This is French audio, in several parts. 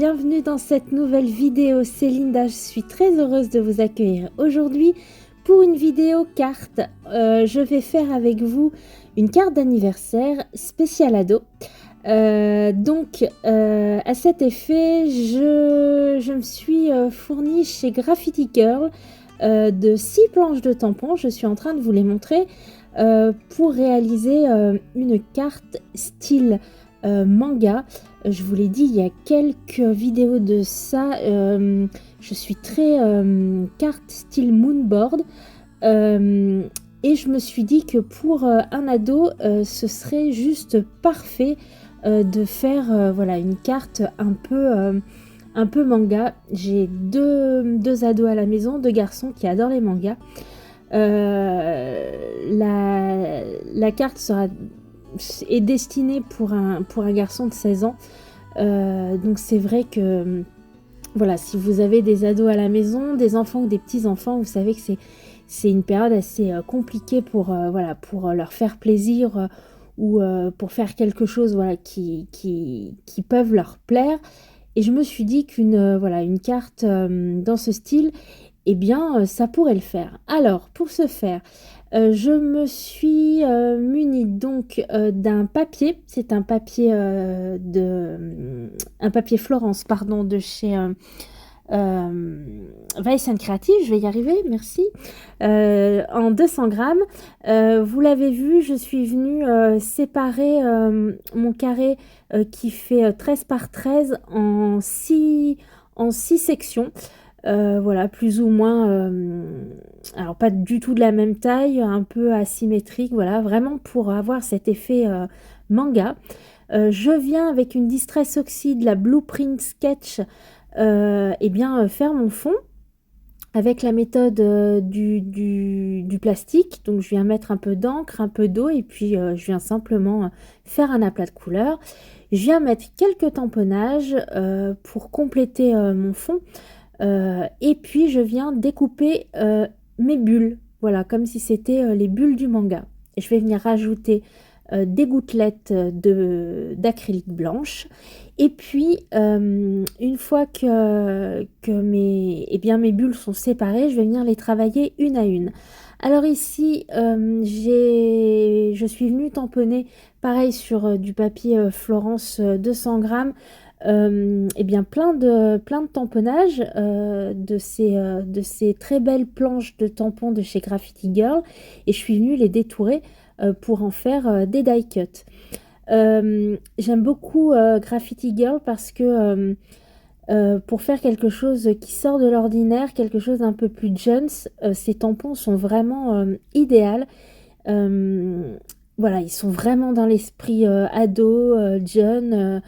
bienvenue dans cette nouvelle vidéo. C'est Linda, je suis très heureuse de vous accueillir aujourd'hui pour une vidéo carte. Je vais faire avec vous une carte d'anniversaire spéciale ado. À cet effet, je me suis fournie chez Graffiti Girl de 6 planches de tampons. Je suis en train de vous les montrer pour réaliser une carte style manga. Je vous l'ai dit il y a quelques vidéos de ça. Je suis très carte style moonboard. Et je me suis dit que pour un ado, ce serait juste parfait de faire voilà, une carte un peu manga. J'ai deux ados à la maison, 2 garçons qui adorent les mangas. La carte est destinée pour un garçon de 16 ans. Donc c'est vrai que voilà, si vous avez des ados à la maison, des enfants ou des petits-enfants, vous savez que c'est une période assez compliquée pour, voilà, pour leur faire plaisir ou pour faire quelque chose voilà, qui peuvent leur plaire. Et je me suis dit qu'une voilà, une carte dans ce style, eh bien, ça pourrait le faire. Alors, pour ce faire, je me suis munie donc d'un papier. C'est un papier un papier Florence, pardon, de chez Weiss Creative. Je vais y arriver, merci. En 200 grammes. Vous l'avez vu, je suis venue séparer mon carré qui fait 13 par 13 en 6 sections. Voilà, plus ou moins, alors pas du tout de la même taille, un peu asymétrique, voilà, vraiment pour avoir cet effet manga. Je viens avec une Distress Oxide, la Blueprint Sketch, faire mon fond avec la méthode du plastique. Donc je viens mettre un peu d'encre, un peu d'eau et puis je viens simplement faire un aplat de couleur. Je viens mettre quelques tamponnages pour compléter mon fond. Et puis je viens découper mes bulles, voilà, comme si c'était les bulles du manga. Et je vais venir rajouter des gouttelettes d'acrylique blanche. Et puis, une fois que mes bulles sont séparées, je vais venir les travailler une à une. Alors ici, je suis venue tamponner, pareil, sur du papier Florence 200 grammes, plein de tamponnages de ces très belles planches de tampons de chez Graffiti Girl. Et je suis venue les détourer pour en faire des die cuts. J'aime beaucoup Graffiti Girl parce que pour faire quelque chose qui sort de l'ordinaire, quelque chose d'un peu plus jeunes, ces tampons sont vraiment idéaux. Voilà, ils sont vraiment dans l'esprit ado, jeune,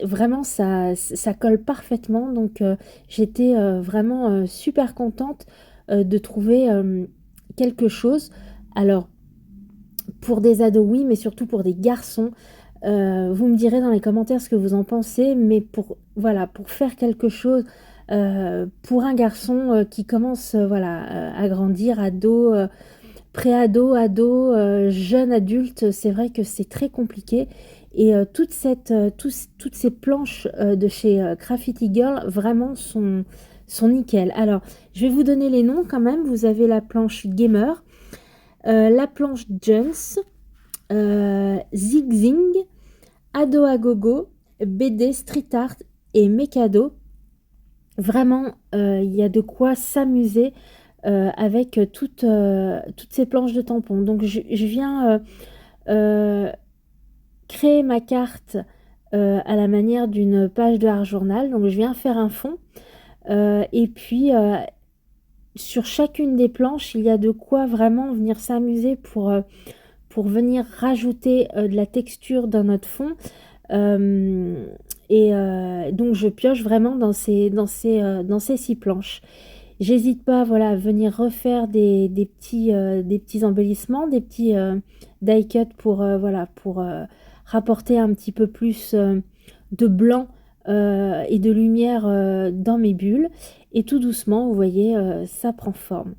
vraiment ça colle parfaitement. Donc j'étais vraiment super contente de trouver quelque chose. Alors, pour des ados, oui, mais surtout pour des garçons. Vous me direz dans les commentaires ce que vous en pensez, mais voilà, pour faire quelque chose pour un garçon qui commence voilà, à grandir, ado, pré-ado, ado, jeune adulte, c'est vrai que c'est très compliqué. Et toutes ces planches de chez Graffiti Girl vraiment sont nickel. Alors, je vais vous donner les noms quand même. Vous avez la planche Gamer, la planche Jones, Zig Zing, Ado à Gogo, BD, Street Art et Mekado. Vraiment, il y a de quoi s'amuser avec toutes ces planches de tampons. Donc, je viens créer ma carte à la manière d'une page de art journal. Donc, je viens faire un fond. Et puis, sur chacune des planches, il y a de quoi vraiment venir s'amuser pour venir rajouter de la texture dans notre fond. Donc je pioche vraiment dans ces 6 planches. J'hésite pas, voilà, à venir refaire des petits embellissements, des petits die cuts pour voilà, pour rapporter un petit peu plus de blanc et de lumière dans mes bulles. Et tout doucement, vous voyez, ça prend forme.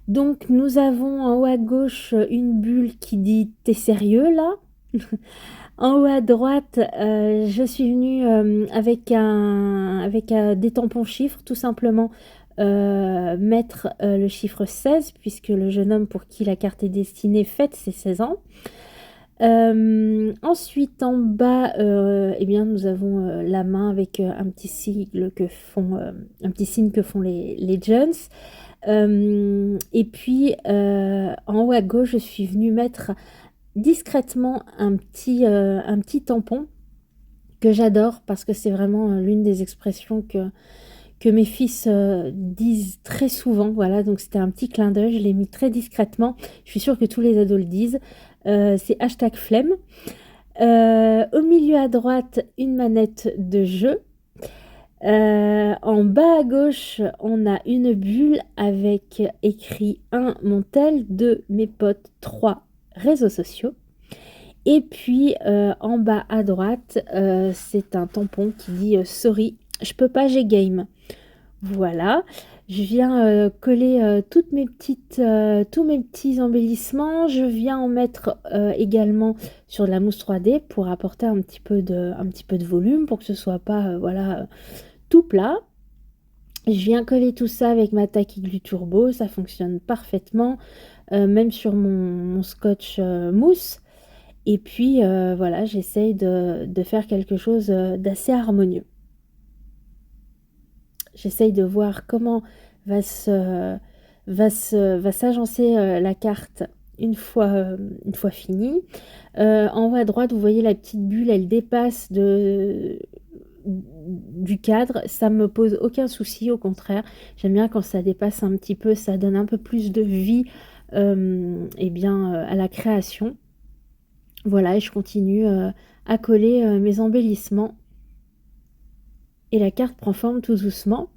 Donc nous avons en haut à gauche une bulle qui dit « T'es sérieux là ?» En haut à droite, je suis venue, des tampons chiffres, tout simplement, mettre, le chiffre 16 puisque le jeune homme pour qui la carte est destinée fête ses 16 ans. Ensuite en bas, eh bien nous avons, la main avec, un petit signe que font les Jones. Et puis, en haut à gauche, je suis venue mettre discrètement un petit tampon que j'adore parce que c'est vraiment, l'une des expressions que mes fils, disent très souvent. Voilà, donc c'était un petit clin d'œil, je l'ai mis très discrètement. Je suis sûre que tous les ados le disent. C'est #flemme. Au milieu à droite, une manette de jeu. En bas à gauche, on a une bulle avec écrit 1 mon tel, 2 mes potes, 3 réseaux sociaux. Et puis en bas à droite, c'est un tampon qui dit sorry, je peux pas, j'ai game. Voilà, je viens coller tous mes petits embellissements. Je viens en mettre également sur de la mousse 3D pour apporter un petit peu de volume pour que ce soit pas voilà, tout plat. Je viens coller tout ça avec ma Tacky Glue Turbo, ça fonctionne parfaitement, même sur mon scotch mousse. Et puis voilà, j'essaye de faire quelque chose d'assez harmonieux. J'essaye de voir comment va s'agencer la carte une fois finie. En haut à droite, vous voyez la petite bulle, elle dépasse du cadre. Ça me pose aucun souci, au contraire. J'aime bien quand ça dépasse un petit peu, ça donne un peu plus de vie eh bien, à la création. Voilà, et je continue à coller mes embellissements. Et la carte prend forme tout doucement.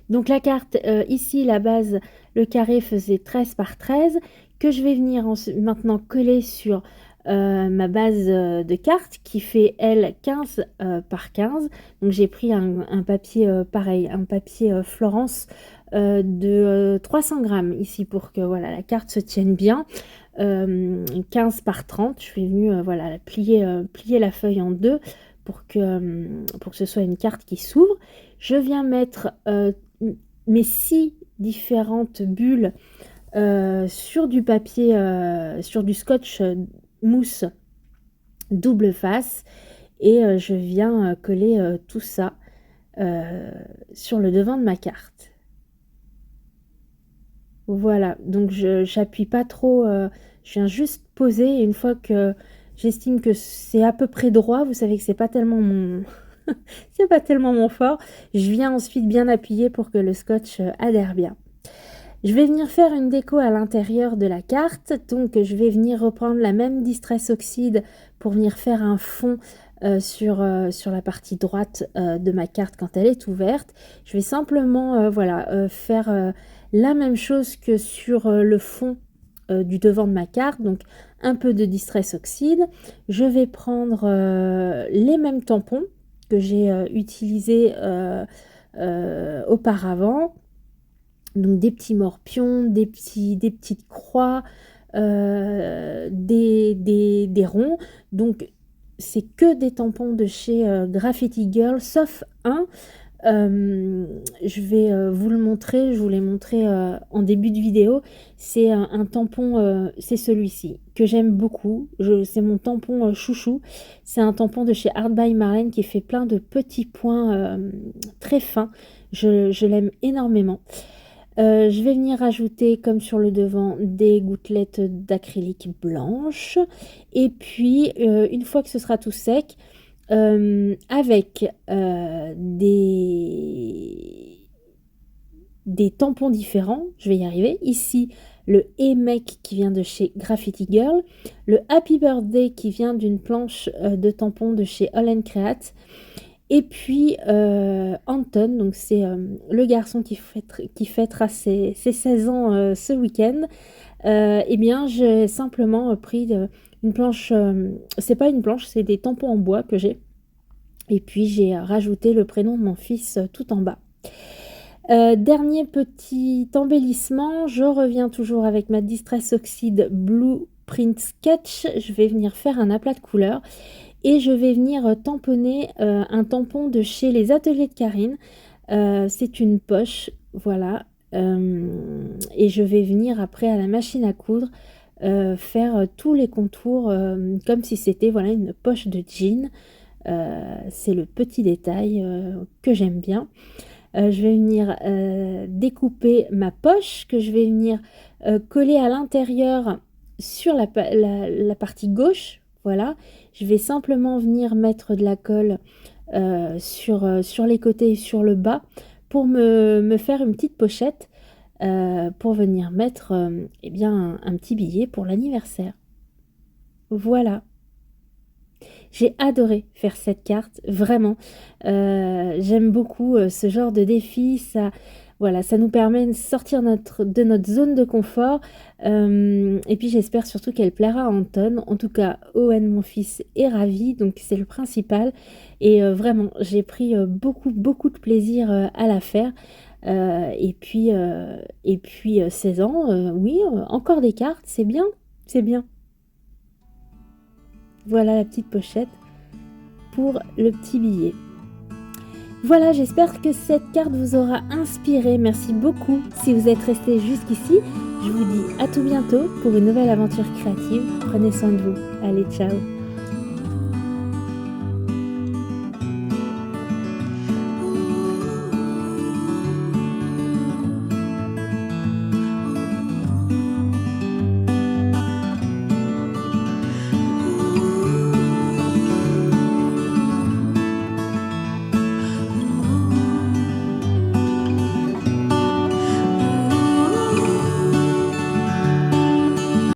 Donc la carte, ici, la base, le carré faisait 13 par 13, que je vais venir maintenant coller sur ma base de carte qui fait, elle, 15 par 15. Donc j'ai pris un papier pareil, un papier Florence de 300 grammes ici pour que voilà, la carte se tienne bien. 15 par 30, je suis venue voilà, plier la feuille en deux pour que ce soit une carte qui s'ouvre. Je viens mettre mes 6 différentes bulles sur du papier, sur du scotch mousse double face et je viens coller tout ça sur le devant de ma carte. Voilà, donc j'appuie pas trop, je viens juste poser et une fois que j'estime que c'est à peu près droit, vous savez que c'est pas tellement mon c'est pas tellement mon fort, je viens ensuite bien appuyer pour que le scotch adhère bien. Je vais venir faire une déco à l'intérieur de la carte, donc je vais venir reprendre la même Distress Oxide pour venir faire un fond sur la partie droite de ma carte quand elle est ouverte. Je vais simplement voilà, faire la même chose que sur le fond du devant de ma carte, donc un peu de Distress Oxide. Je vais prendre les mêmes tampons que j'ai utilisés auparavant. Donc des petits morpions, des petites croix, des ronds. Donc c'est que des tampons de chez Graffiti Girl, sauf un. Je vais vous le montrer, je vous l'ai montré en début de vidéo. C'est un tampon, c'est celui-ci, que j'aime beaucoup. C'est mon tampon chouchou. C'est un tampon de chez Art by Marlène qui fait plein de petits points très fins. Je l'aime énormément. Je vais venir ajouter, comme sur le devant, des gouttelettes d'acrylique blanche. Et puis, une fois que ce sera tout sec, avec des tampons différents, je vais y arriver. Ici, le Hey Mec qui vient de chez Graffiti Girl, le Happy Birthday qui vient d'une planche de tampons de chez All Create. Et puis Anton, donc c'est le garçon qui fêtera ses 16 ans ce week-end. Eh bien, j'ai simplement pris une planche, c'est pas une planche, c'est des tampons en bois que j'ai. Et puis j'ai rajouté le prénom de mon fils tout en bas. Dernier petit embellissement, je reviens toujours avec ma Distress Oxide Blue print sketch, je vais venir faire un aplat de couleurs et je vais venir tamponner un tampon de chez les ateliers de Karine. C'est une poche, voilà. Et je vais venir après à la machine à coudre faire tous les contours comme si c'était voilà, une poche de jean. C'est le petit détail que j'aime bien. Je vais venir découper ma poche que je vais venir coller à l'intérieur sur la partie gauche. Voilà, je vais simplement venir mettre de la colle sur les côtés et sur le bas pour me faire une petite pochette pour venir mettre eh bien, un petit billet pour l'anniversaire. Voilà. J'ai adoré faire cette carte, vraiment. J'aime beaucoup ce genre de défi. Ça, voilà, ça nous permet de sortir de notre zone de confort. Et puis j'espère surtout qu'elle plaira à Anton. En tout cas, Owen, mon fils, est ravi, donc c'est le principal. Et vraiment, j'ai pris beaucoup, beaucoup de plaisir à la faire. Et puis 16 ans, oui, encore des cartes, c'est bien, c'est bien. Voilà la petite pochette pour le petit billet. Voilà, j'espère que cette carte vous aura inspiré. Merci beaucoup si vous êtes resté jusqu'ici. Je vous dis à tout bientôt pour une nouvelle aventure créative. Prenez soin de vous. Allez, ciao!